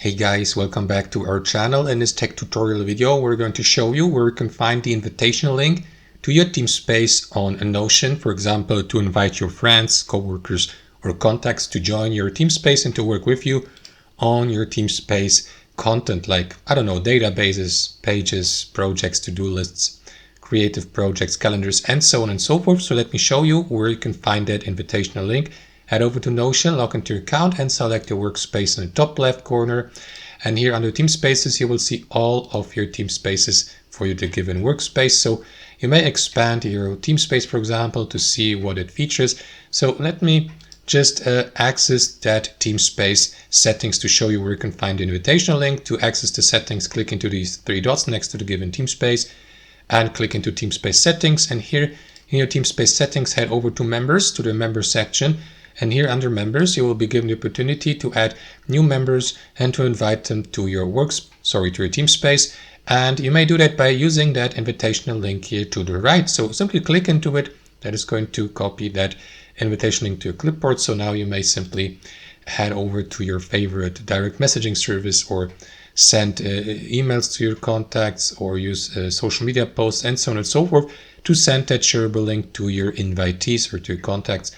Hey guys, welcome back to our channel. In this tech tutorial video, we're going to show you where you can find the invitation link to your Teamspace on a Notion, for example, to invite your friends, coworkers, or contacts to join your Teamspace and to work with you on your Teamspace content like, I don't know, databases, pages, projects, to-do lists, creative projects, calendars, and so on and so forth. So let me show you where you can find that invitational link. Head over to Notion, log into your account and select your workspace in the top left corner. And here under Teamspaces, you will see all of your Teamspaces for your given workspace. So you may expand your Teamspace, for example, to see what it features. So let me just access that Teamspace settings to show you where you can find the invitational link. To access the settings, click into these three dots next to the given Teamspace and click into Teamspace settings. And here in your Teamspace settings, head over to members, to the members section. And here under members, you will be given the opportunity to add new members and to invite them to your to your Teamspace. And you may do that by using that invitational link here to the right. So simply click into it. That is going to copy that invitation link to your clipboard. So now you may simply head over to your favorite direct messaging service or send emails to your contacts or use social media posts and so on and so forth to send that shareable link to your invitees or to your contacts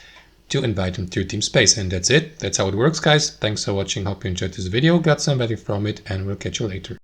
to invite them to your Teamspace. And that's it. That's how it works, guys. Thanks for watching. Hope you enjoyed this video, got some value from it, and we'll catch you later.